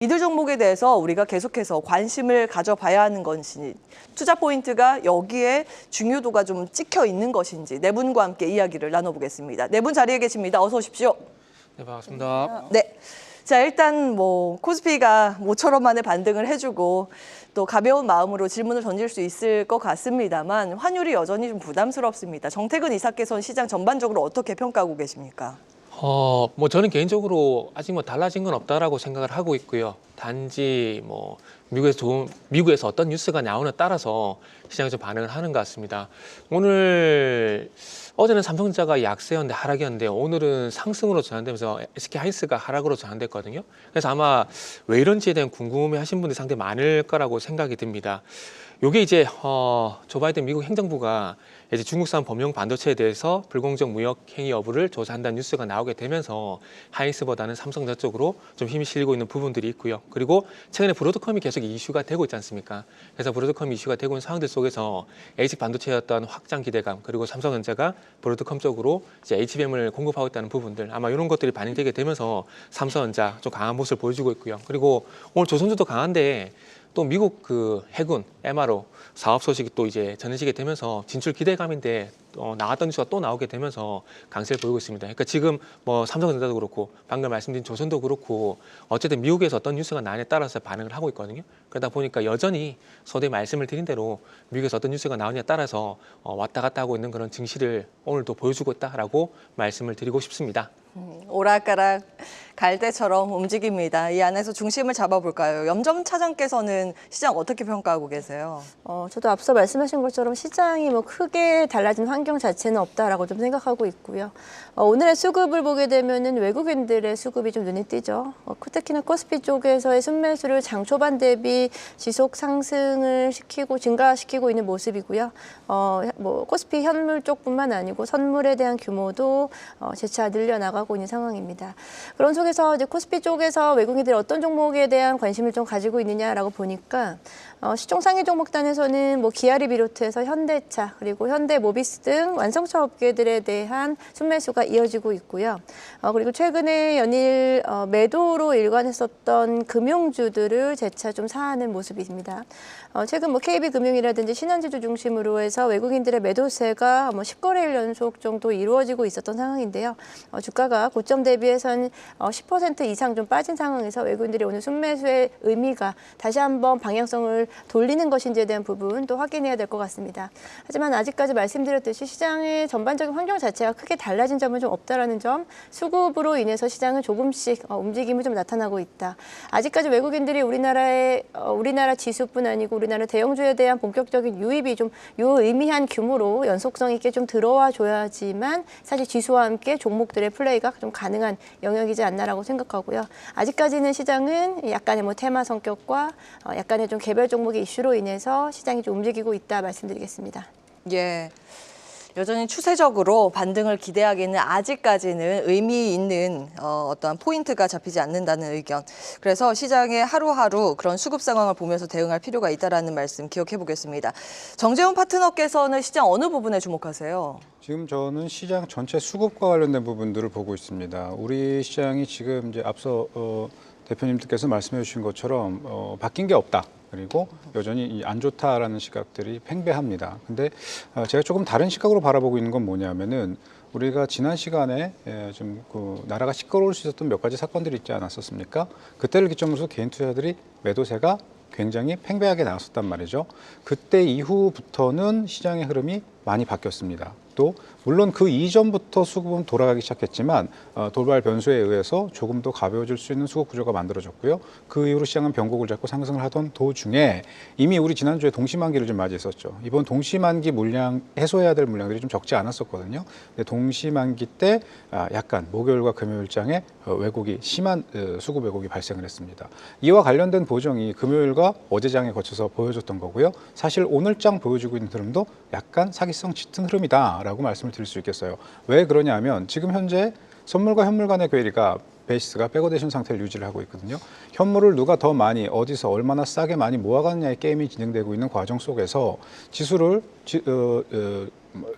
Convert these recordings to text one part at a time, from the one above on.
이들 종목에 대해서 우리가 계속해서 관심을 가져봐야 하는 것인지, 투자 포인트가 여기에 중요도가 좀 찍혀 있는 것인지 네 분과 함께 이야기를 나눠보겠습니다. 네 분 자리에 계십니다. 어서 오십시오. 네, 반갑습니다. 네. 자, 일단 코스피가 모처럼 만에 반등을 해주고 또 가벼운 마음으로 질문을 던질 수 있을 것 같습니다만 환율이 여전히 좀 부담스럽습니다. 정태근 이사께서는 시장 전반적으로 어떻게 평가하고 계십니까? 저는 개인적으로 아직 달라진 건 없다라고 생각을 하고 있고요. 단지 미국에서 어떤 뉴스가 나오느냐에 따라서 시장이 좀 반응을 하는 것 같습니다. 어제는 삼성전자가 약세였는데 하락이었는데 오늘은 상승으로 전환되면서 SK하이닉스가 하락으로 전환됐거든요. 그래서 아마 왜 이런지에 대한 궁금해하신 분들이 상당히 많을 거라고 생각이 듭니다. 요게 이제 조 바이든 미국 행정부가 이제 중국산 범용 반도체에 대해서 불공정 무역 행위 여부를 조사한다는 뉴스가 나오게 되면서 하이닉스보다는 삼성전자 쪽으로 좀 힘이 실리고 있는 부분들이 있고요. 그리고 최근에 브로드컴이 계속 이슈가 되고 있지 않습니까? 그래서 브로드컴이 이슈가 되고 있는 상황들 속에서 ASIC 반도체였던 확장 기대감, 그리고 삼성전자가 브로드컴 쪽으로 이제 HBM을 공급하고 있다는 부분들, 아마 이런 것들이 반영되게 되면서 삼성전자 좀 강한 모습을 보여주고 있고요. 그리고 오늘 조선주도 강한데 또 미국 해군 MRO 사업 소식이 또 이제 전해지게 되면서 진출 기대감인데 나왔던 뉴스가 또 나오게 되면서 강세를 보이고 있습니다. 그러니까 지금 삼성전자도 그렇고 방금 말씀드린 조선도 그렇고 어쨌든 미국에서 어떤 뉴스가 나냐에 따라서 반응을 하고 있거든요. 그러다 보니까 여전히 서두에 말씀을 드린 대로 미국에서 어떤 뉴스가 나오냐에 따라서 왔다 갔다 하고 있는 그런 증시를 오늘도 보여주고 있다라고 말씀을 드리고 싶습니다. 오락가락 갈대처럼 움직입니다. 이 안에서 중심을 잡아볼까요? 염점 차장께서는 시장 어떻게 평가하고 계세요? 저도 앞서 말씀하신 것처럼 시장이 크게 달라진 환경 자체는 없다라고 좀 생각하고 있고요. 오늘의 수급을 보게 되면은 외국인들의 수급이 좀 눈에 띄죠. 특히나 코스피 쪽에서의 순매수를 장 초반 대비 지속 상승을 증가시키고 있는 모습이고요. 코스피 현물 쪽뿐만 아니고 선물에 대한 규모도 재차 늘려나가고 있는 상황입니다. 그런 속에서 이제 코스피 쪽에서 외국인들이 어떤 종목에 대한 관심을 좀 가지고 있느냐라고 보니까 시총 상위 종목단에서는 기아를 비롯해서 현대차 그리고 현대모비스 등 완성차 업계들에 대한 순매수가 이어지고 있고요. 그리고 최근에 연일 매도로 일관했었던 금융주들을 재차 좀 사하는 모습입니다. 최근 KB금융이라든지 신한지주 중심으로 해서 외국인들의 매도세가 10거래일 연속 정도 이루어지고 있었던 상황인데요. 주가가 고점 대비해서는 10% 이상 좀 빠진 상황에서 외국인들이 오늘 순매수의 의미가 다시 한번 방향성을 돌리는 것인지에 대한 부분도 확인해야 될 것 같습니다. 하지만 아직까지 말씀드렸듯이 시장의 전반적인 환경 자체가 크게 달라진 점은 좀 없다라는 점, 수급으로 인해서 시장은 조금씩 움직임이 좀 나타나고 있다. 아직까지 외국인들이 우리나라 지수뿐 아니고 우리나라 대형주에 대한 본격적인 유입이 좀 유의미한 규모로 연속성 있게 좀 들어와 줘야지만 사실 지수와 함께 종목들의 플레이가 좀 가능한 영역이지 않나라고 생각하고요. 아직까지는 시장은 약간의 테마 성격과 약간의 좀 개별 종목의 이슈로 인해서 시장이 좀 움직이고 있다 말씀드리겠습니다. 예. 여전히 추세적으로 반등을 기대하기에는 아직까지는 의미 있는 어떠한 포인트가 잡히지 않는다는 의견. 그래서 시장의 하루하루 그런 수급 상황을 보면서 대응할 필요가 있다는 말씀 기억해 보겠습니다. 정재훈 파트너께서는 시장 어느 부분에 주목하세요? 지금 저는 시장 전체 수급과 관련된 부분들을 보고 있습니다. 우리 시장이 지금 이제 앞서 대표님들께서 말씀해 주신 것처럼 바뀐 게 없다. 그리고 여전히 안 좋다라는 시각들이 팽배합니다. 근데 제가 조금 다른 시각으로 바라보고 있는 건 뭐냐면은 우리가 지난 시간에 좀 나라가 시끄러울 수 있었던 몇 가지 사건들이 있지 않았었습니까? 그때를 기점으로 개인 투자자들이 매도세가 굉장히 팽배하게 나왔었단 말이죠. 그때 이후부터는 시장의 흐름이 많이 바뀌었습니다. 또 물론 그 이전부터 수급은 돌아가기 시작했지만 돌발 변수에 의해서 조금 더 가벼워질 수 있는 수급 구조가 만들어졌고요. 그 이후로 시장은 변곡을 잡고 상승을 하던 도중에 이미 우리 지난주에 동시만기를 좀 맞이했었죠. 이번 동시만기 물량 해소해야 될 물량들이 좀 적지 않았었거든요. 근데 동시만기 때 약간 목요일과 금요일장에 왜곡이 심한 수급 왜곡이 발생을 했습니다. 이와 관련된 보정이 금요일과 어제장에 거쳐서 보여줬던 거고요. 사실 오늘장 보여주고 있는 흐름도 약간 사기성 짙은 흐름이다라고 말씀을 드릴 수 있겠어요. 왜 그러냐면 지금 현재 선물과 현물 간의 괴리가 베이스가 백어데이션 상태를 유지를 하고 있거든요. 현물을 누가 더 많이 어디서 얼마나 싸게 많이 모아가느냐의 게임이 진행되고 있는 과정 속에서 지수를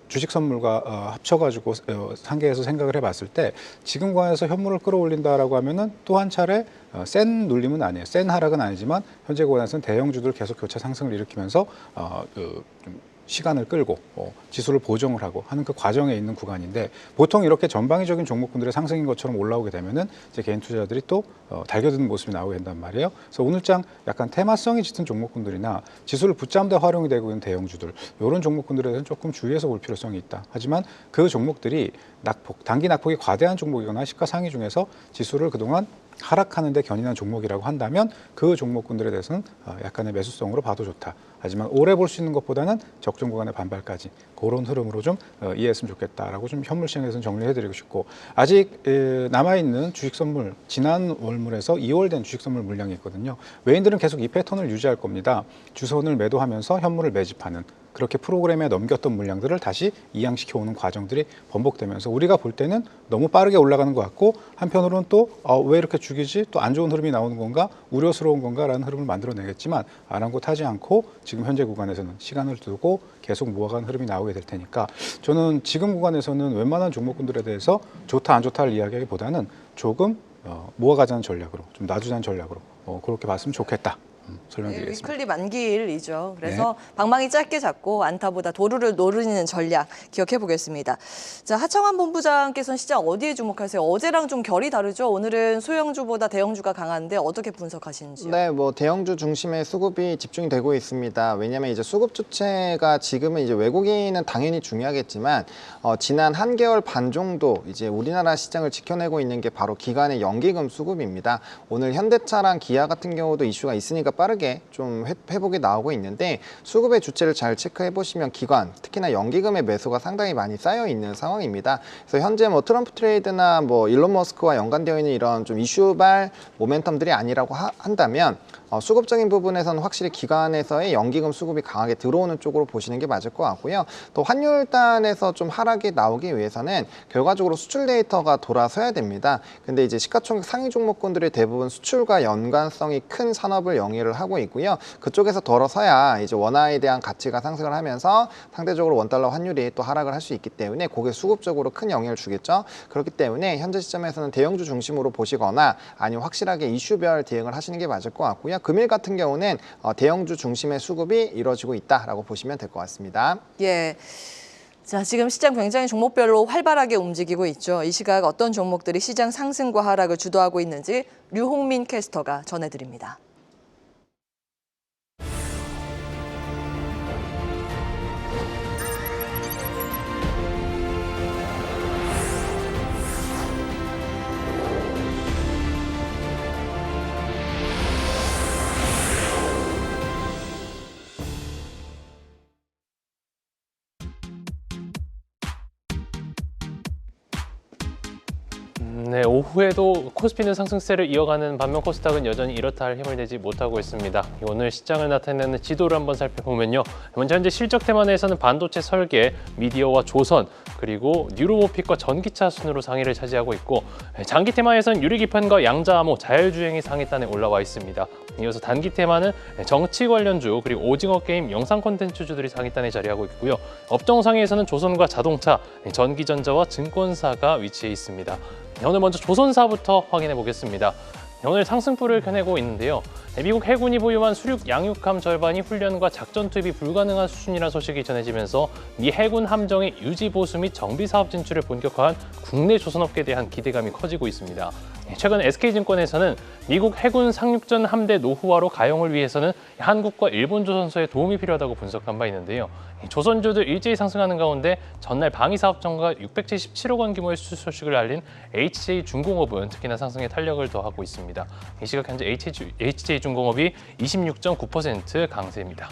주식 선물과 합쳐가지고 상계해서 생각을 해봤을 때 지금 구간에서 현물을 끌어올린다라고 하면은 또 한 차례 센 눌림은 아니에요. 센 하락은 아니지만 현재 구간에서는 대형주들 계속 교차 상승을 일으키면서 좀 시간을 끌고 지수를 보정을 하고 하는 그 과정에 있는 구간인데 보통 이렇게 전방위적인 종목군들의 상승인 것처럼 올라오게 되면은 이제 개인 투자자들이 또 달겨드는 모습이 나오게 된단 말이에요. 그래서 오늘장 약간 테마성이 짙은 종목군들이나 지수를 붙잡는 데 활용이 되고 있는 대형주들 이런 종목군들에 대해서는 조금 주의해서 볼 필요성이 있다. 하지만 그 종목들이 단기 낙폭이 과대한 종목이거나 시가상위 중에서 지수를 그동안 하락하는 데 견인한 종목이라고 한다면 그 종목군들에 대해서는 약간의 매수성으로 봐도 좋다. 하지만 오래 볼 수 있는 것보다는 적정 구간의 반발까지 그런 흐름으로 좀 이해했으면 좋겠다라고 좀 현물 시장에서는 정리해드리고 싶고 아직 남아있는 주식 선물 지난 월물에서 2월 된 주식 선물 물량이 있거든요. 외인들은 계속 이 패턴을 유지할 겁니다. 주선을 매도하면서 현물을 매집하는 그렇게 프로그램에 넘겼던 물량들을 다시 이양시켜 오는 과정들이 번복되면서 우리가 볼 때는 너무 빠르게 올라가는 것 같고 한편으로는 또 왜 이렇게 죽이지? 또 안 좋은 흐름이 나오는 건가? 우려스러운 건가라는 흐름을 만들어내겠지만 아랑곳하지 않고 지금 현재 구간에서는 시간을 두고 계속 모아가는 흐름이 나오게 될 테니까 저는 지금 구간에서는 웬만한 종목군들에 대해서 좋다 안 좋다를 이야기하기보다는 조금 모아가자는 전략으로 좀 놔주자는 전략으로 그렇게 봤으면 좋겠다. 설명드리겠습니다. 위클리 만기일이죠. 그래서 방망이 짧게 잡고 안타보다 도루를 노리는 전략 기억해 보겠습니다. 자, 하청환 본부장께서는 시장 어디에 주목하세요? 어제랑 좀 결이 다르죠. 오늘은 소형주보다 대형주가 강한데 어떻게 분석하시는지요? 네, 뭐 대형주 중심의 수급이 집중이 되고 있습니다. 왜냐하면 이제 수급 주체가 지금은 이제 외국인은 당연히 중요하겠지만 지난 한 개월 반 정도 이제 우리나라 시장을 지켜내고 있는 게 바로 기관의 연기금 수급입니다. 오늘 현대차랑 기아 같은 경우도 이슈가 있으니까 빠르게 좀 회복이 나오고 있는데 수급의 주체를 잘 체크해 보시면 기관, 특히나 연기금의 매수가 상당히 많이 쌓여 있는 상황입니다. 그래서 현재 뭐 트럼프 트레이드나 뭐 일론 머스크와 연관되어 있는 이런 좀 이슈발 모멘텀들이 아니라고 한다면 수급적인 부분에서는 확실히 기관에서의 연기금 수급이 강하게 들어오는 쪽으로 보시는 게 맞을 것 같고요. 또 환율단에서 좀 하락이 나오기 위해서는 결과적으로 수출 데이터가 돌아서야 됩니다. 근데 이제 시가총액 상위 종목군들이 대부분 수출과 연관성이 큰 산업을 영위를 하고 있고요. 그쪽에서 돌아서야 이제 원화에 대한 가치가 상승을 하면서 상대적으로 원달러 환율이 또 하락을 할 수 있기 때문에 그게 수급적으로 큰 영향을 주겠죠. 그렇기 때문에 현재 시점에서는 대형주 중심으로 보시거나 아니면 확실하게 이슈별 대응을 하시는 게 맞을 것 같고요. 금일 같은 경우는 대형주 중심의 수급이 이루어지고 있다라고 보시면 될 것 같습니다. 예. 자, 지금 시장 굉장히 종목별로 활발하게 움직이고 있죠. 이 시각 어떤 종목들이 시장 상승과 하락을 주도하고 있는지 류홍민 캐스터가 전해드립니다. 네, 오후에도 코스피는 상승세를 이어가는 반면 코스닥은 여전히 이렇다 할 힘을 내지 못하고 있습니다. 오늘 시장을 나타내는 지도를 한번 살펴보면요. 먼저 현재 실적 테마 내에서는 반도체 설계, 미디어와 조선, 그리고 뉴로모픽과 전기차 순으로 상위를 차지하고 있고 장기 테마에서는 유리기판과 양자암호, 자율주행이 상위단에 올라와 있습니다. 이어서 단기 테마는 정치 관련주, 그리고 오징어 게임, 영상 콘텐츠주들이 상위단에 자리하고 있고요. 업종 상위에서는 조선과 자동차, 전기전자와 증권사가 위치해 있습니다. 오늘 먼저 조선사부터 확인해 보겠습니다. 오늘 상승폭을 겨내고 있는데요. 미국 해군이 보유한 수륙 양육함 절반이 훈련과 작전 투입이 불가능한 수준이라는 소식이 전해지면서 미 해군 함정의 유지 보수 및 정비 사업 진출을 본격화한 국내 조선업계에 대한 기대감이 커지고 있습니다. 최근 SK증권에서는 미국 해군 상륙전 함대 노후화로 가용을 위해서는 한국과 일본 조선소의 도움이 필요하다고 분석한 바 있는데요. 조선주들 일제히 상승하는 가운데 전날 방위사업청과 677억 원 규모의 수출 소식을 알린 HJ중공업은 특히나 상승에 탄력을 더하고 있습니다. 이 시각 현재 HJ중공업이 26.9% 강세입니다.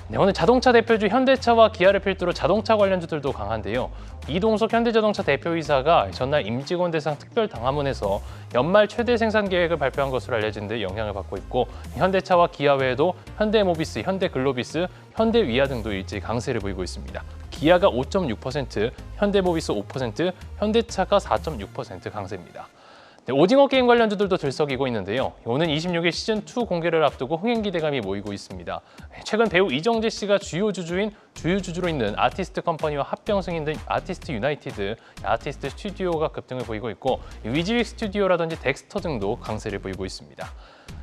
네, 오늘 자동차 대표주 현대차와 기아를 필두로 자동차 관련주들도 강한데요. 이동석 현대자동차 대표이사가 전날 임직원 대상 특별 당화문에서 연말 최대 생산 계획을 발표한 것으로 알려진 데 영향을 받고 있고 현대차와 기아 외에도 현대모비스, 현대글로비스, 현대위아 등도 일제히 강세를 보이고 있습니다. 기아가 5.6%, 현대모비스 5%, 현대차가 4.6% 강세입니다. 네, 오징어 게임 관련주들도 들썩이고 있는데요. 오는 26일 시즌2 공개를 앞두고 흥행 기대감이 모이고 있습니다. 최근 배우 이정재 씨가 주요 주주로 있는 아티스트 컴퍼니와 합병 승인된 아티스트 유나이티드, 아티스트 스튜디오가 급등을 보이고 있고 위즈윅 스튜디오라든지 덱스터 등도 강세를 보이고 있습니다.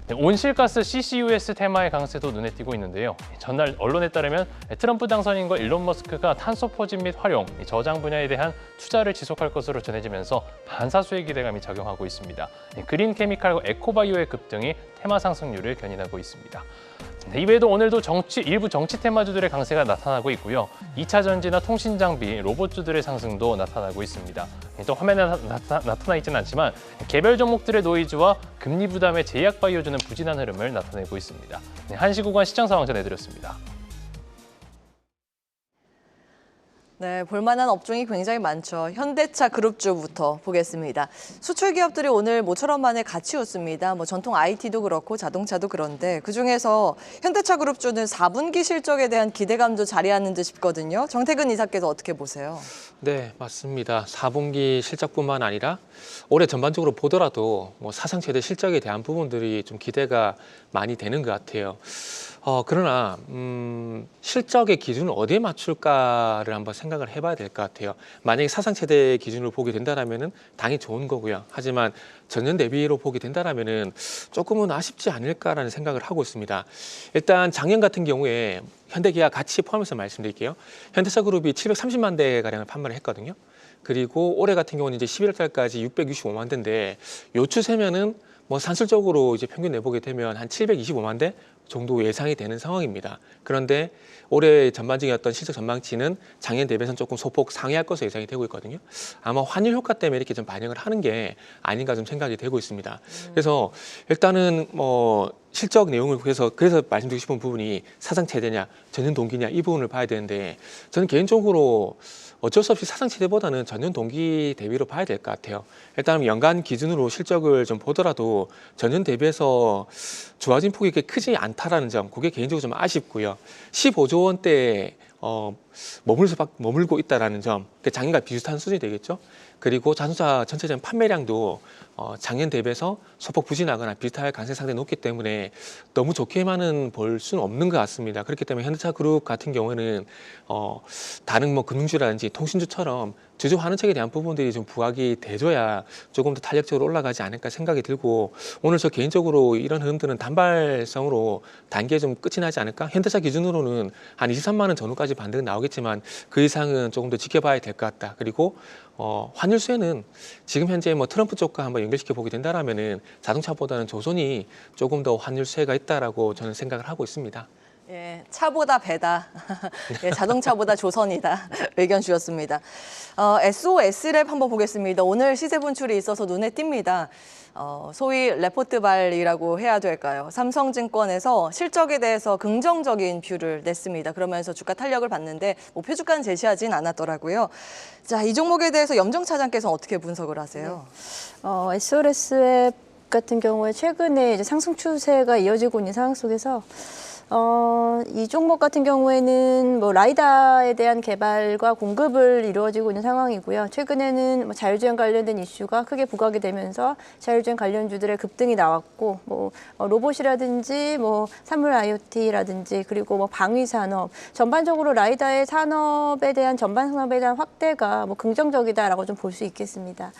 네, 온실가스 CCUS 테마의 강세도 눈에 띄고 있는데요. 전날 언론에 따르면 트럼프 당선인과 일론 머스크가 탄소 포집 및 활용, 저장 분야에 대한 투자를 지속할 것으로 전해지면서 반사수의 기대감이 작용하고 있습니다. 그린 케미칼과 에코바이오의 급등이 테마 상승률을 견인하고 있습니다. 네, 이외에도 오늘도 일부 정치 테마주들의 강세가 나타나고 있고요. 2차 전지나 통신 장비, 로봇주들의 상승도 나타나고 있습니다. 또 화면에 나타나 있지는 않지만 개별 종목들의 노이즈와 금리 부담의 제약 바이오주는 부진한 흐름을 나타내고 있습니다. 네, 한시 구간 시장 상황 전해드렸습니다. 네, 볼만한 업종이 굉장히 많죠. 현대차 그룹주부터 보겠습니다. 수출 기업들이 오늘 모처럼 만에 같이 웃습니다. 전통 IT도 그렇고 자동차도 그런데 그중에서 현대차 그룹주는 4분기 실적에 대한 기대감도 자리하는 듯 싶거든요. 정태근 이사께서 어떻게 보세요? 네, 맞습니다. 4분기 실적뿐만 아니라 올해 전반적으로 보더라도 사상 최대 실적에 대한 부분들이 좀 기대가 많이 되는 것 같아요. 그러나 실적의 기준을 어디에 맞출까를 한번 생각을 해봐야 될 것 같아요. 만약에 사상 최대 기준으로 보게 된다면은 당연히 좋은 거고요. 하지만 전년 대비로 보게 된다면은 조금은 아쉽지 않을까라는 생각을 하고 있습니다. 일단 작년 같은 경우에 현대기아 같이 포함해서 말씀드릴게요. 현대차 그룹이 730만 대 가량을 판매를 했거든요. 그리고 올해 같은 경우는 이제 11월 달까지 665만 대인데 요 추세면은 산술적으로 이제 평균 내보게 되면 한 725만 대 정도 예상이 되는 상황입니다. 그런데 올해 전반적인 어떤 실적 전망치는 작년 대비해서는 조금 소폭 상회할 것으로 예상이 되고 있거든요. 아마 환율 효과 때문에 이렇게 좀 반영을 하는 게 아닌가 좀 생각이 되고 있습니다. 그래서 일단은 실적 내용을 그래서 말씀드리고 싶은 부분이 사상 최대냐, 전년 동기냐 이 부분을 봐야 되는데 저는 개인적으로 어쩔 수 없이 사상 최대보다는 전년 동기 대비로 봐야 될 것 같아요. 일단 연간 기준으로 실적을 좀 보더라도 전년 대비해서 좋아진 폭이 그렇게 크지 않다라는 점, 그게 개인적으로 좀 아쉽고요. 15조 원대에 머물고 있다라는 점, 작년과 비슷한 수준이 되겠죠. 그리고 자동차 전체적인 판매량도 작년 대비해서 소폭 부진하거나 비슷할 가능성이 상당히 높기 때문에 너무 좋게만은 볼 수는 없는 것 같습니다. 그렇기 때문에 현대차 그룹 같은 경우에는 다른 금융주라든지 통신주처럼 주주 환원책에 대한 부분들이 좀 부각이 돼줘야 조금 더 탄력적으로 올라가지 않을까 생각이 들고 오늘 저 개인적으로 이런 흐름들은 단발성으로 단계에 좀 끝이 나지 않을까? 현대차 기준으로는 한 23만 원 전후까지 반등은 나오겠지만 그 이상은 조금 더 지켜봐야 될 것 같다. 그리고 환율세는 지금 현재 트럼프 쪽과 한번 연결시켜 보게 된다라면은 자동차보다는 조선이 조금 더 환율세가 있다라고 저는 생각을 하고 있습니다. 예, 차보다 배다. 예, 자동차보다 조선이다. 의견 주셨습니다. SOS랩 한번 보겠습니다. 오늘 시세 분출이 있어서 눈에 띕니다. 소위 레포트발이라고 해야 될까요? 삼성증권에서 실적에 대해서 긍정적인 뷰를 냈습니다. 그러면서 주가 탄력을 봤는데 목표 주가는 제시하진 않았더라고요. 자, 이 종목에 대해서 염정 차장께서는 어떻게 분석을 하세요? SOS랩 같은 경우에 최근에 이제 상승 추세가 이어지고 있는 상황 속에서 이 종목 같은 경우에는 라이다에 대한 개발과 공급을 이루어지고 있는 상황이고요. 최근에는 자율주행 관련된 이슈가 크게 부각이 되면서 자율주행 관련주들의 급등이 나왔고, 로봇이라든지 산물 IoT라든지 그리고 방위 산업 전반적으로 라이다의 산업에 대한 전반 산업에 대한 확대가 긍정적이다라고 좀 볼 수 있겠습니다.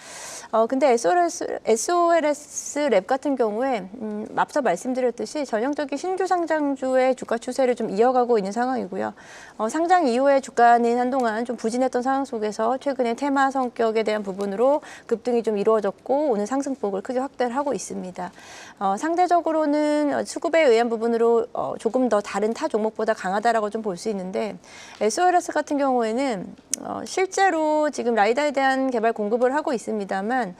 근데 SOLS 랩 같은 경우에 앞서 말씀드렸듯이 전형적인 신규 상장주의 주가 추세를 좀 이어가고 있는 상황이고요. 상장 이후에 주가는 한동안 좀 부진했던 상황 속에서 최근에 테마 성격에 대한 부분으로 급등이 좀 이루어졌고 오늘 상승폭을 크게 확대를 하고 있습니다. 상대적으로는 수급에 의한 부분으로 조금 더 다른 타 종목보다 강하다라고 좀 볼 수 있는데 SOLS 같은 경우에는 실제로 지금 라이다에 대한 개발 공급을 하고 있습니다만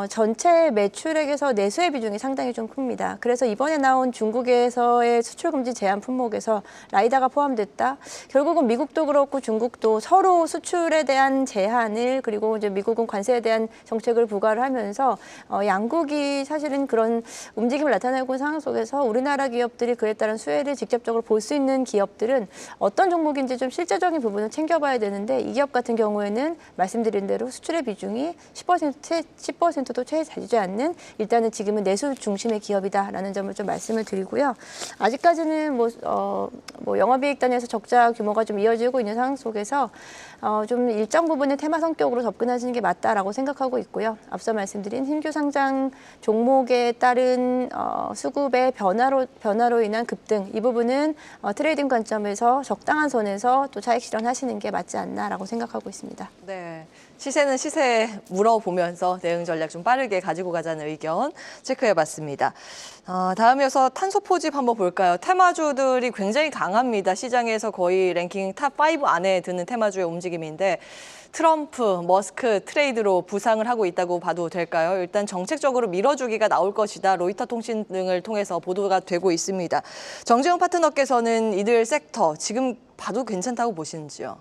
전체 매출액에서 내수의 비중이 상당히 좀 큽니다. 그래서 이번에 나온 중국에서의 수출 금지 제한 품목에서 라이다가 포함됐다. 결국은 미국도 그렇고 중국도 서로 수출에 대한 제한을 그리고 이제 미국은 관세에 대한 정책을 부과를 하면서 양국이 사실은 그런 움직임을 나타내고 있는 상황 속에서 우리나라 기업들이 그에 따른 수혜를 직접적으로 볼 수 있는 기업들은 어떤 종목인지 좀 실제적인 부분을 챙겨봐야 되는데 이 기업 같은 경우에는 말씀드린 대로 수출의 비중이 10% 10%도 채 되지 않는 일단은 지금은 내수 중심의 기업이다라는 점을 좀 말씀을 드리고요. 아직까지는 뭐 영업이익 단위에서 적자 규모가 좀 이어지고 있는 상황 속에서 좀 일정 부분의 테마 성격으로 접근하시는 게 맞다라고 생각하고 있고요. 앞서 말씀드린 신규 상장 종목에 따른 수급의 변화로 인한 급등 이 부분은 트레이딩 관점에서 적당한 선에서 또 차익 실현하시는 게 맞지 않나라고 생각하고 있습니다. 네. 시세는 시세에 물어보면서 대응 전략 좀 빠르게 가지고 가자는 의견 체크해봤습니다. 다음이어서 탄소 포집 한번 볼까요? 테마주들이 굉장히 강합니다. 시장에서 거의 랭킹 탑 5 안에 드는 테마주의 움직임인데 트럼프, 머스크 트레이드로 부상을 하고 있다고 봐도 될까요? 일단 정책적으로 밀어주기가 나올 것이다. 로이터 통신 등을 통해서 보도가 되고 있습니다. 정재영 파트너께서는 이들 섹터 지금 봐도 괜찮다고 보시는지요?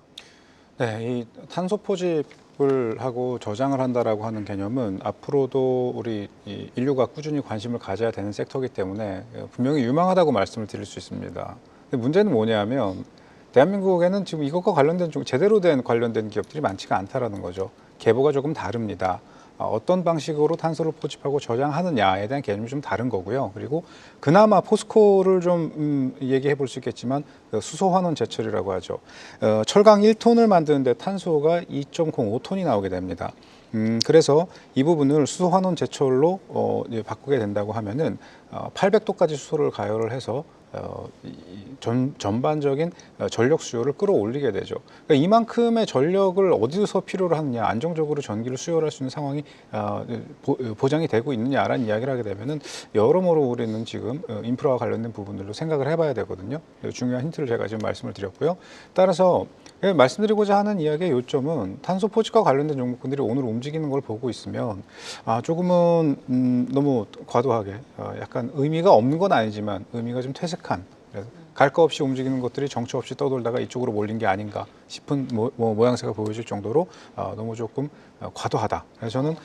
네, 이 탄소 포집을 하고 저장을 한다라고 하는 개념은 앞으로도 우리 이 인류가 꾸준히 관심을 가져야 되는 섹터이기 때문에 분명히 유망하다고 말씀을 드릴 수 있습니다. 근데 문제는 뭐냐면 대한민국에는 지금 이것과 관련된 제대로 된 관련된 기업들이 많지가 않다라는 거죠. 계보가 조금 다릅니다. 어떤 방식으로 탄소를 포집하고 저장하느냐에 대한 개념이 좀 다른 거고요. 그리고 그나마 포스코를 좀 얘기해 볼 수 있겠지만 수소환원 제철이라고 하죠. 철강 1톤을 만드는데 탄소가 2.05톤이 나오게 됩니다. 그래서 이 부분을 수소환원 제철로 바꾸게 된다고 하면은 800도까지 수소를 가열을 해서 전반적인 전력 수요를 끌어올리게 되죠. 그러니까 이만큼의 전력을 어디서 필요로 하느냐, 안정적으로 전기를 수요할 수 있는 상황이 보장이 되고 있느냐라는 이야기를 하게 되면은 여러모로 우리는 지금 인프라와 관련된 부분들로 생각을 해봐야 되거든요. 중요한 힌트를 제가 지금 말씀을 드렸고요. 따라서 말씀드리고자 하는 이야기의 요점은 탄소 포집과 관련된 종목군들이 오늘 움직이는 걸 보고 있으면 조금은 너무 과도하게 약간 의미가 없는 건 아니지만 의미가 좀 퇴색한 갈 거 없이 움직이는 것들이 정처 없이 떠돌다가 이쪽으로 몰린 게 아닌가 싶은 모양새가 보여질 정도로 너무 조금 과도하다. 그래서 저는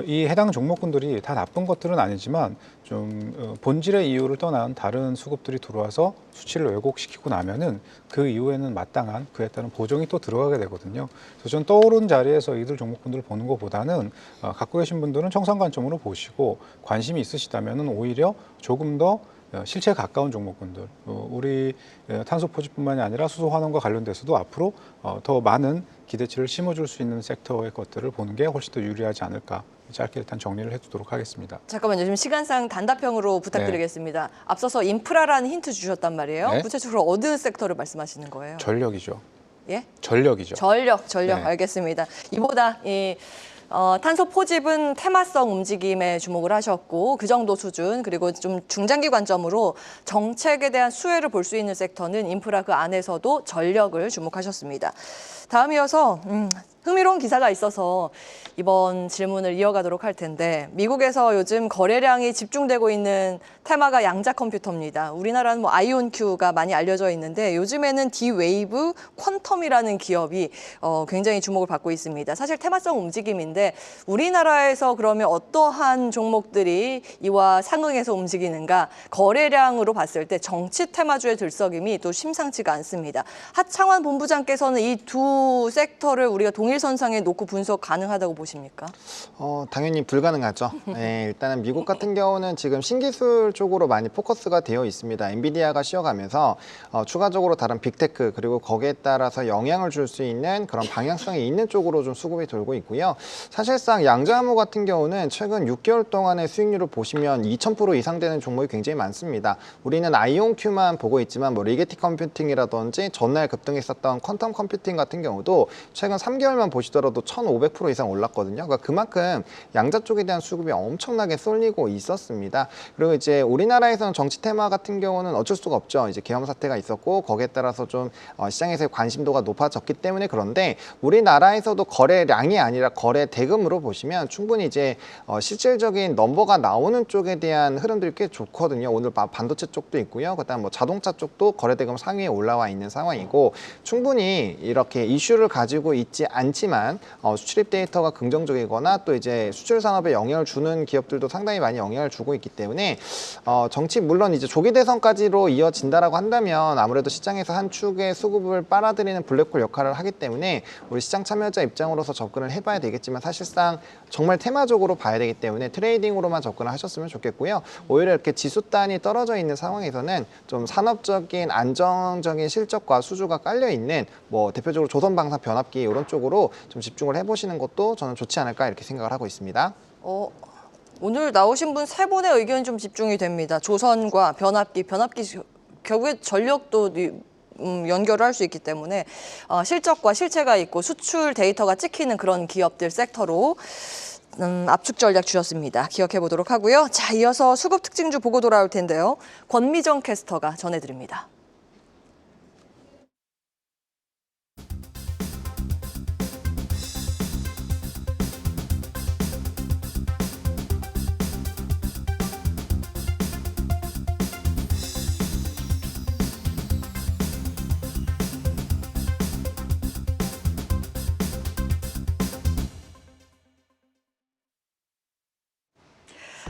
이 해당 종목군들이 다 나쁜 것들은 아니지만 좀 본질의 이유를 떠난 다른 수급들이 들어와서 수치를 왜곡시키고 나면은 그 이후에는 마땅한 그에 따른 보정이 또 들어가게 되거든요. 그래서 저는 떠오른 자리에서 이들 종목군들을 보는 것보다는 갖고 계신 분들은 청산 관점으로 보시고 관심이 있으시다면은 오히려 조금 더 실체에 가까운 종목군들, 우리 탄소 포집뿐만이 아니라 수소 환원과 관련돼서도 앞으로 더 많은 기대치를 심어줄 수 있는 섹터의 것들을 보는 게 훨씬 더 유리하지 않을까. 짧게 일단 정리를 해두도록 하겠습니다. 잠깐만요. 지금 시간상 단답형으로 부탁드리겠습니다. 앞서서 인프라라는 힌트 주셨단 말이에요. 네. 구체적으로 어느 섹터를 말씀하시는 거예요? 전력이죠. 예? 전력이죠. 전력, 네. 알겠습니다. 이보다 탄소 포집은 테마성 움직임에 주목을 하셨고 그 정도 수준 그리고 좀 중장기 관점으로 정책에 대한 수혜를 볼 수 있는 섹터는 인프라 그 안에서도 전력을 주목하셨습니다. 다음이어서 흥미로운 기사가 있어서 이번 질문을 이어가도록 할 텐데 미국에서 요즘 거래량이 집중되고 있는 테마가 양자 컴퓨터입니다. 우리나라는 뭐 아이온큐가 많이 알려져 있는데 요즘에는 D-Wave 퀀텀이라는 기업이 굉장히 주목을 받고 있습니다. 사실 테마성 움직임인데 우리나라에서 그러면 어떠한 종목들이 이와 상응해서 움직이는가 거래량으로 봤을 때 정치 테마주의 들썩임이 또 심상치가 않습니다. 하창환 본부장께서는 이 두 섹터를 우리가 동일선상에 놓고 분석 가능하다고 보십니까? 당연히 불가능하죠. 네, 일단은 미국 같은 경우는 지금 신기술 쪽으로 많이 포커스가 되어 있습니다. 엔비디아가 쉬어가면서 추가적으로 다른 빅테크 그리고 거기에 따라서 영향을 줄 수 있는 그런 방향성이 있는 쪽으로 좀 수급이 돌고 있고요. 사실상 양자암호 같은 경우는 최근 6개월 동안의 수익률을 보시면 2000% 이상 되는 종목이 굉장히 많습니다. 우리는 아이온큐만 보고 있지만 뭐 리게티 컴퓨팅이라든지 전날 급등했었던 퀀텀 컴퓨팅 같은 경우도 최근 3개월만 보시더라도 1500% 이상 올랐거든요. 그러니까 그만큼 양자 쪽에 대한 수급이 엄청나게 쏠리고 있었습니다. 그리고 이제 우리나라에서는 정치 테마 같은 경우는 어쩔 수가 없죠. 이제 계엄 사태가 있었고 거기에 따라서 좀 시장에서의 관심도가 높아졌기 때문에 그런데 우리나라에서도 거래량이 아니라 거래 대금으로 보시면 충분히 이제 실질적인 넘버가 나오는 쪽에 대한 흐름들이 꽤 좋거든요. 오늘 반도체 쪽도 있고요. 그다음 뭐 자동차 쪽도 거래 대금 상위에 올라와 있는 상황이고 충분히 이렇게 이슈를 가지고 있지 않지 않지만 수출입 데이터가 긍정적이거나 또 이제 수출 산업에 영향을 주는 기업들도 상당히 많이 영향을 주고 있기 때문에 정치 물론 이제 조기 대선까지로 이어진다라고 한다면 아무래도 시장에서 한 축의 수급을 빨아들이는 블랙홀 역할을 하기 때문에 우리 시장 참여자 입장으로서 접근을 해봐야 되겠지만 사실상 정말 테마적으로 봐야 되기 때문에 트레이딩으로만 접근을 하셨으면 좋겠고요. 오히려 이렇게 지수단이 떨어져 있는 상황에서는 좀 산업적인 안정적인 실적과 수주가 깔려 있는 뭐 대표적으로 조선방산 변압기 이런 쪽으로 좀 집중을 해보시는 것도 저는 좋지 않을까 이렇게 생각을 하고 있습니다. 오늘 나오신 분 세 분의 의견이 좀 집중이 됩니다. 조선과 변압기 결국에 전력도 연결을 할 수 있기 때문에 실적과 실체가 있고 수출 데이터가 찍히는 그런 기업들 섹터로 압축 전략 주셨습니다. 기억해 보도록 하고요. 자, 이어서 수급 특징주 보고 돌아올 텐데요. 권미정 캐스터가 전해드립니다.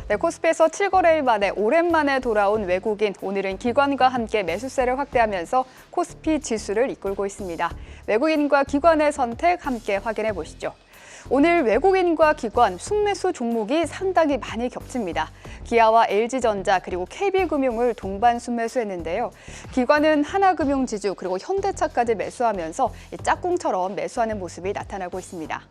네, 코스피에서 7거래일 만에 오랜만에 돌아온 외국인, 오늘은 기관과 함께 매수세를 확대하면서 코스피 지수를 이끌고 있습니다. 외국인과 기관의 선택 함께 확인해 보시죠. 오늘 외국인과 기관 순매수 종목이 상당히 많이 겹칩니다. 기아와 LG전자 그리고 KB금융을 동반 순매수했는데요. 기관은 하나금융지주 그리고 현대차까지 매수하면서 짝꿍처럼 매수하는 모습이 나타나고 있습니다.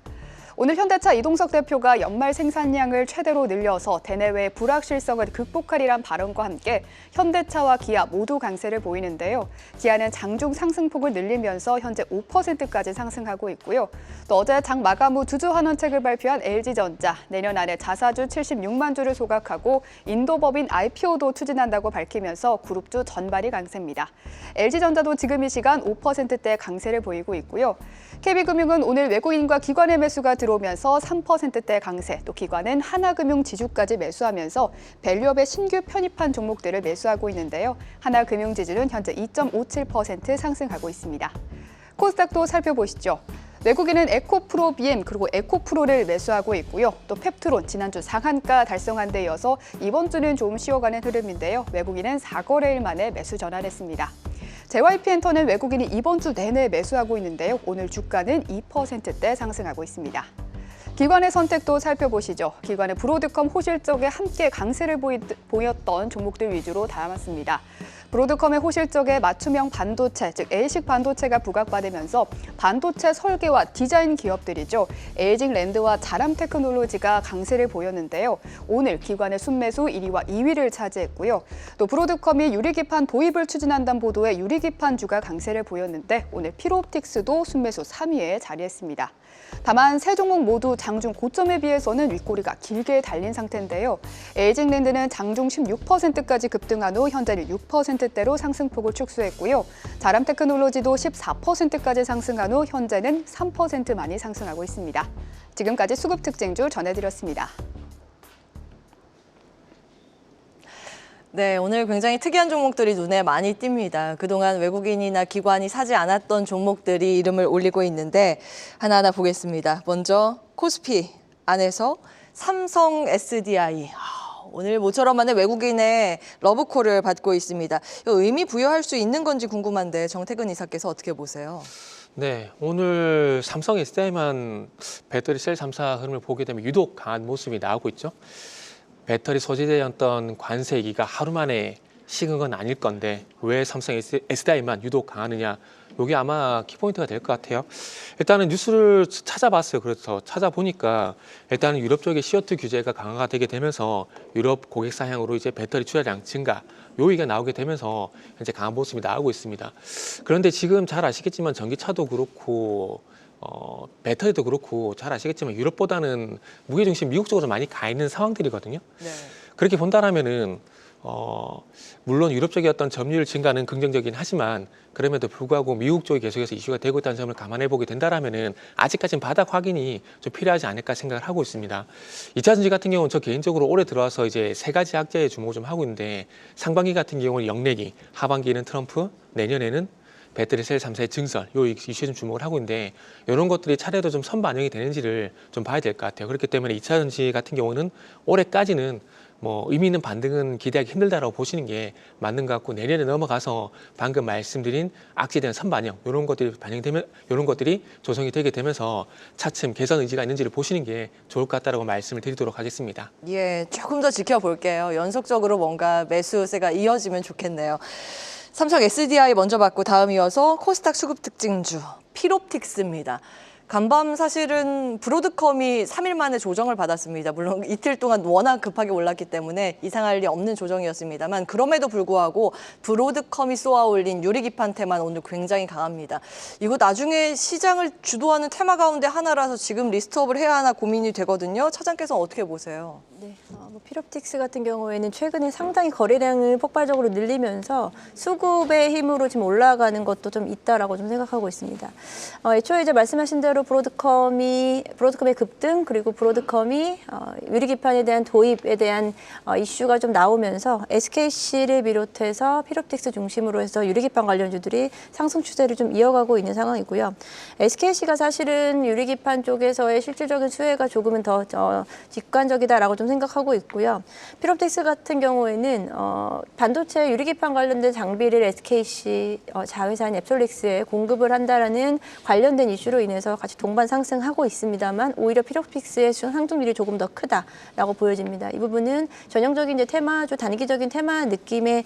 오늘 현대차 이동석 대표가 연말 생산량을 최대로 늘려서 대내외 불확실성을 극복하리란 발언과 함께 현대차와 기아 모두 강세를 보이는데요. 기아는 장중 상승폭을 늘리면서 현재 5%까지 상승하고 있고요. 또 어제 장 마감 후 주주 환원책을 발표한 LG전자, 내년 안에 자사주 76만 주를 소각하고 인도법인 IPO도 추진한다고 밝히면서 그룹주 전반이 강세입니다. LG전자도 지금 이 시간 5%대 강세를 보이고 있고요. KB금융은 오늘 외국인과 기관의 매수가 들어오면서 3%대 강세, 또 기관은 하나금융 지주까지 매수하면서 밸류업에 신규 편입한 종목들을 매수하고 있는데요. 하나금융 지주는 현재 2.57% 상승하고 있습니다. 코스닥도 살펴보시죠. 외국인은 에코프로 BM 그리고 에코프로를 매수하고 있고요. 또 펩트론 지난주 상한가 달성한 데 이어서 이번 주는 좀 쉬어가는 흐름인데요. 외국인은 4거래일 만에 매수 전환했습니다. JYP엔터는 외국인이 이번 주 내내 매수하고 있는데요. 오늘 주가는 2%대 상승하고 있습니다. 기관의 선택도 살펴보시죠. 기관은 브로드컴 호실적에 함께 강세를 보였던 종목들 위주로 담았습니다. 브로드컴의 호실적에 맞춤형 반도체, 즉 A식 반도체가 부각받으면서 반도체 설계와 디자인 기업들이죠. 에이징랜드와 자람테크놀로지가 강세를 보였는데요. 오늘 기관의 순매수 1위와 2위를 차지했고요. 또 브로드컴이 유리기판 도입을 추진한다는 보도에 유리기판주가 강세를 보였는데 오늘 피로옵틱스도 순매수 3위에 자리했습니다. 다만 세 종목 모두 장중 고점에 비해서는 윗꼬리가 길게 달린 상태인데요. 에이징랜드는 장중 16%까지 급등한 후 현재는 6%대로 상승폭을 축소했고요. 자람테크놀로지도 14%까지 상승한 후 현재는 3% 많이 상승하고 있습니다. 지금까지 수급 특징주 전해드렸습니다. 네, 오늘 굉장히 특이한 종목들이 눈에 많이 띕니다. 그동안 외국인이나 기관이 사지 않았던 종목들이 이름을 올리고 있는데 하나하나 보겠습니다. 먼저 코스피 안에서 삼성 SDI. 오늘 모처럼 만에 외국인의 러브콜을 받고 있습니다. 의미 부여할 수 있는 건지 궁금한데 정태근 이사께서 어떻게 보세요? 네, 오늘 삼성 SDI만 배터리 셀 3사 흐름을 보게 되면 유독 강한 모습이 나오고 있죠. 배터리 소재되었던 관세 얘기가 하루 만에 식은 건 아닐 건데 왜 삼성 SDI만 유독 강하느냐, 이게 아마 키포인트가 될 것 같아요. 일단은 뉴스를 찾아봤어요. 그래서 찾아보니까 일단은 유럽 쪽의 CO2 규제가 강화가 되게 되면서 유럽 고객 사양으로 이제 배터리 출하량 증가, 요 얘기가 나오게 되면서 현재 강한 모습이 나오고 있습니다. 그런데 지금 잘 아시겠지만 전기차도 그렇고 배터리도 그렇고 잘 아시겠지만 유럽보다는 무게중심 미국 쪽으로 많이 가 있는 상황들이거든요. 네. 그렇게 본다라면은 물론 유럽 쪽의 어떤 점유율 증가는 긍정적이긴 하지만 그럼에도 불구하고 미국 쪽이 계속해서 이슈가 되고 있다는 점을 감안해 보게 된다라면은 아직까지는 바닥 확인이 좀 필요하지 않을까 생각을 하고 있습니다. 2차 전지 같은 경우는 저 개인적으로 올해 들어와서 이제 세 가지 악재에 주목을 좀 하고 있는데 상반기 같은 경우는 영내기, 하반기에는 트럼프, 내년에는 배터리 셀 3사의 증설, 요 이슈에 좀 주목을 하고 있는데 이런 것들이 차례로 좀 선반영이 되는지를 좀 봐야 될 것 같아요. 그렇기 때문에 2차 전지 같은 경우는 올해까지는 뭐 의미 있는 반등은 기대하기 힘들다라고 보시는 게 맞는 것 같고 내년에 넘어가서 방금 말씀드린 악재에 대한 선반영 이런 것들이 반영되면 이런 것들이 조성이 되게 되면서 차츰 개선 의지가 있는지를 보시는 게 좋을 것 같다라고 말씀을 드리도록 하겠습니다. 예, 조금 더 지켜볼게요. 연속적으로 뭔가 매수세가 이어지면 좋겠네요. 삼성 SDI 먼저 받고 다음 이어서 코스닥 수급 특징주 피롭틱스입니다. 간밤 사실은 브로드컴이 3일 만에 조정을 받았습니다. 물론 이틀 동안 워낙 급하게 올랐기 때문에 이상할 리 없는 조정이었습니다만 그럼에도 불구하고 브로드컴이 쏘아올린 유리기판 테마는 오늘 굉장히 강합니다. 이거 나중에 시장을 주도하는 테마 가운데 하나라서 지금 리스트업을 해야 하나 고민이 되거든요. 차장께서는 어떻게 보세요? 네, 피롭틱스 같은 경우에는 최근에 상당히 거래량을 폭발적으로 늘리면서 수급의 힘으로 지금 올라가는 것도 좀 있다라고 좀 생각하고 있습니다. 애초에 이제 말씀하신 대로 브로드컴의 급등 그리고 브로드컴이 유리기판에 대한 도입에 대한 이슈가 좀 나오면서 SKC를 비롯해서 피롭틱스 중심으로 해서 유리기판 관련주들이 상승 추세를 좀 이어가고 있는 상황이고요. SKC가 사실은 유리기판 쪽에서의 실질적인 수혜가 조금은 더 직관적이다라고 좀 생각하고 있고요. 피롭틱스 같은 경우에는 반도체 유리기판 관련된 장비를 SKC 자회사인 앱솔릭스에 공급을 한다라는 관련된 이슈로 인해서 같이 동반 상승하고 있습니다만 오히려 피롭틱스의 상승률이 조금 더 크다라고 보여집니다. 이 부분은 전형적인 이제 테마주 단기적인 테마 느낌의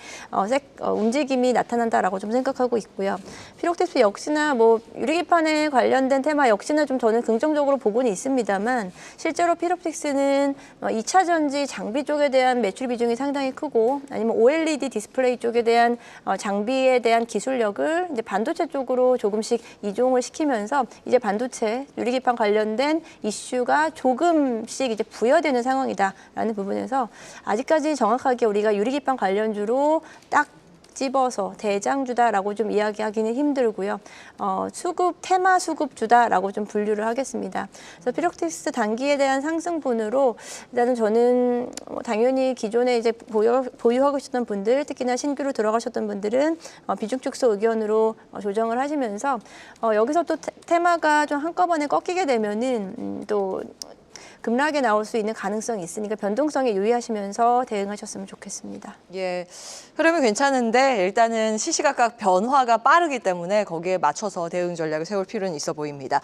움직임이 나타난다라고 좀 생각하고 있고요. 피롭틱스 역시나 뭐 유리기판에 관련된 테마 역시나 좀 저는 긍정적으로 보고는 있습니다만 실제로 피롭틱스는 2차 전지 장비 쪽에 대한 매출 비중이 상당히 크고 아니면 OLED 디스플레이 쪽에 대한 장비에 대한 기술력을 이제 반도체 쪽으로 조금씩 이종을 시키면서 이제 반도체 유리기판 관련된 이슈가 조금씩 이제 부여되는 상황이다라는 부분에서 아직까지 정확하게 우리가 유리기판 관련주로 딱 집어서 대장주다라고 좀 이야기하기는 힘들고요. 테마 수급주다라고 좀 분류를 하겠습니다. 그래서 피롭틱스 단기에 대한 상승분으로 일단은 저는 당연히 기존에 이제 보유하고 있었던 분들, 특히나 신규로 들어가셨던 분들은 비중 축소 의견으로 조정을 하시면서 여기서 또 테마가 좀 한꺼번에 꺾이게 되면은 또 급락에 나올 수 있는 가능성이 있으니까 변동성에 유의하시면서 대응하셨으면 좋겠습니다. 예, 흐름이 괜찮은데 일단은 시시각각 변화가 빠르기 때문에 거기에 맞춰서 대응 전략을 세울 필요는 있어 보입니다.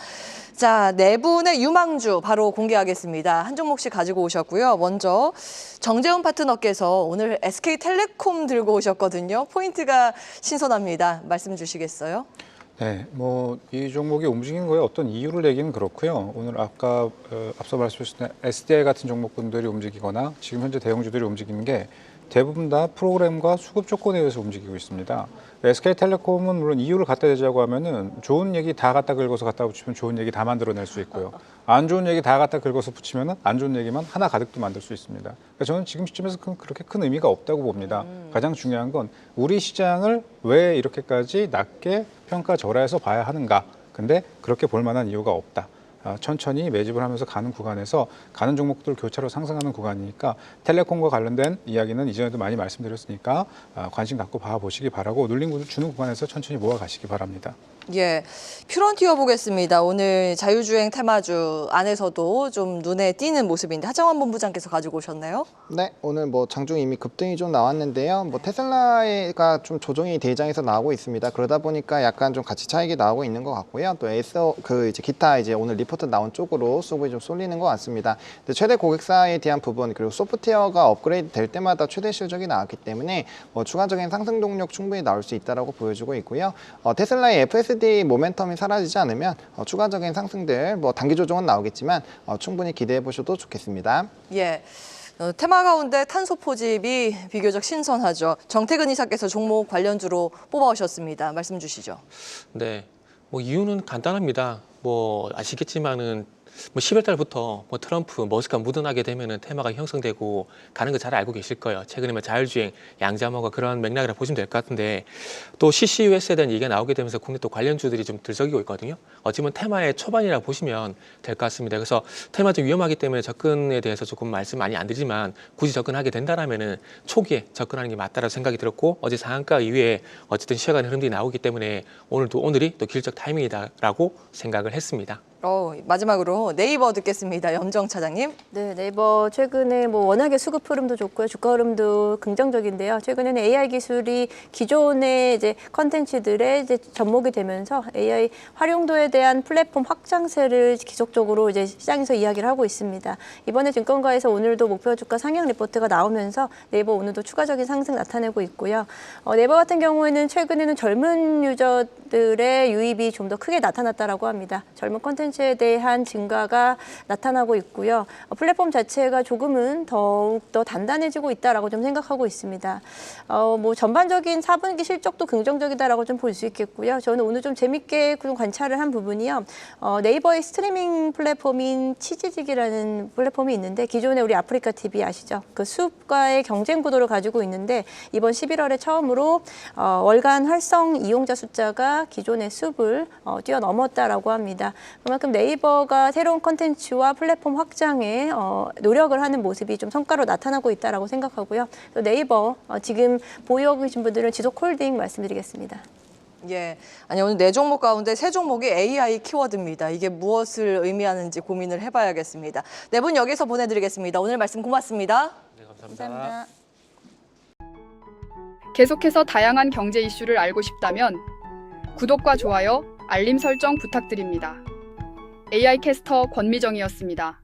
자, 네 분의 유망주 바로 공개하겠습니다. 한 종목씩 가지고 오셨고요. 먼저 정재훈 파트너께서 오늘 SK텔레콤 들고 오셨거든요. 포인트가 신선합니다. 말씀 주시겠어요? 네, 뭐 이 종목이 움직인 거에 어떤 이유를 내기는 그렇고요. 오늘 아까 앞서 말씀하셨던 SDI 같은 종목군들이 움직이거나 지금 현재 대형주들이 움직이는 게 대부분 다 프로그램과 수급 조건에 의해서 움직이고 있습니다. SK텔레콤은 물론 이유를 갖다 대자고 하면은 좋은 얘기 다 갖다 긁어서 갖다 붙이면 좋은 얘기 다 만들어낼 수 있고요. 안 좋은 얘기 다 갖다 긁어서 붙이면은 안 좋은 얘기만 하나 가득도 만들 수 있습니다. 그러니까 저는 지금 시점에서 그렇게 큰 의미가 없다고 봅니다. 가장 중요한 건 우리 시장을 왜 이렇게까지 낮게 평가절하해서 봐야 하는가. 근데 그렇게 볼 만한 이유가 없다. 천천히 매집을 하면서 가는 구간에서 가는 종목들 교차로 상승하는 구간이니까 텔레콤과 관련된 이야기는 이전에도 많이 말씀드렸으니까 관심 갖고 봐보시기 바라고 눌림 주는 구간에서 천천히 모아가시기 바랍니다. 예, 퓨런티어 보겠습니다. 오늘 자유주행 테마주 안에서도 좀 눈에 띄는 모습인데 하정원 본부장께서 가지고 오셨나요? 네, 오늘 뭐 장중 이미 급등이 좀 나왔는데요. 뭐 테슬라가 좀 조정이 대장에서 나오고 있습니다. 그러다 보니까 약간 좀 가치 차익이 나오고 있는 것 같고요. 또 이제 기타 이제 오늘 리포트 나온 쪽으로 수급이 좀 쏠리는 것 같습니다. 근데 최대 고객사에 대한 부분 그리고 소프트웨어가 업그레이드 될 때마다 최대 실적이 나왔기 때문에 추가적인 상승 동력 충분히 나올 수 있다라고 보여주고 있고요. 테슬라의 FSD 모멘텀이 사라지지 않으면 추가적인 상승들 단기 조정은 나오겠지만 충분히 기대해 보셔도 좋겠습니다. 예. 테마 가운데 탄소 포집이 비교적 신선하죠. 정태근 이사께서 종목 관련주로 뽑아오셨습니다. 말씀 주시죠. 네, 뭐 이유는 간단합니다. 뭐 아시겠지만은 뭐 10월 달부터 뭐 트럼프, 머스크가 묻어나게 되면은 테마가 형성되고 가는 거 잘 알고 계실 거예요. 최근에 뭐 자율주행, 양자모가 그런 맥락이라 보시면 될 것 같은데 또 CCUS에 대한 얘기가 나오게 되면서 국내 또 관련주들이 좀 들썩이고 있거든요. 어찌 보면 테마의 초반이라 보시면 될 것 같습니다. 그래서 테마 좀 위험하기 때문에 접근에 대해서 조금 말씀 많이 안 드리지만 굳이 접근하게 된다라면은 초기에 접근하는 게 맞다라고 생각이 들었고 어제 상한가 이후에 어쨌든 시야간의 흐름들이 나오기 때문에 오늘이 또 기술적 타이밍이다라고 생각을 했습니다. 마지막으로 네이버 듣겠습니다. 염정 차장님. 네, 네이버 최근에 뭐 워낙에 수급 흐름도 좋고요, 주가 흐름도 긍정적인데요. 최근에는 AI 기술이 기존의 이제 컨텐츠들의 이제 접목이 되면서 AI 활용도에 대한 플랫폼 확장세를 지속적으로 이제 시장에서 이야기를 하고 있습니다. 이번에 증권가에서 오늘도 목표 주가 상향 리포트가 나오면서 네이버 오늘도 추가적인 상승 나타내고 있고요. 네이버 같은 경우에는 최근에는 젊은 유저들의 유입이 좀 더 크게 나타났다라고 합니다. 젊은 컨텐츠에 대한 증가가 나타나고 있고요. 플랫폼 자체가 조금은 더욱 더 단단해지고 있다라고 좀 생각하고 있습니다. 뭐 전반적인 4분기 실적도 긍정적이다라고 좀 볼 수 있겠고요. 저는 오늘 좀 재밌게 좀 관찰을 한 부분이요. 네이버의 스트리밍 플랫폼인 치즈직이라는 플랫폼이 있는데 기존에 우리 아프리카 TV 아시죠? 그 수уп과의 경쟁 구도를 가지고 있는데 이번 11월에 처음으로 월간 활성 이용자 숫자가 기존의 수уп을 뛰어넘었다라고 합니다. 그만큼 네이버가 새로운 콘텐츠와 플랫폼 확장에 노력을 하는 모습이 좀 성과로 나타나고 있다라고 생각하고요. 또 네이버 지금 보유하고 계신 분들은 지속 홀딩 말씀드리겠습니다. 예, 아니 오늘 4종목 가운데 3종목이 AI 키워드입니다. 이게 무엇을 의미하는지 고민을 해봐야겠습니다. 4분 여기서 보내드리겠습니다. 오늘 말씀 고맙습니다. 네, 감사합니다. 계속해서 다양한 경제 이슈를 알고 싶다면 구독과 좋아요, 알림 설정 부탁드립니다. AI 캐스터 권미정이었습니다.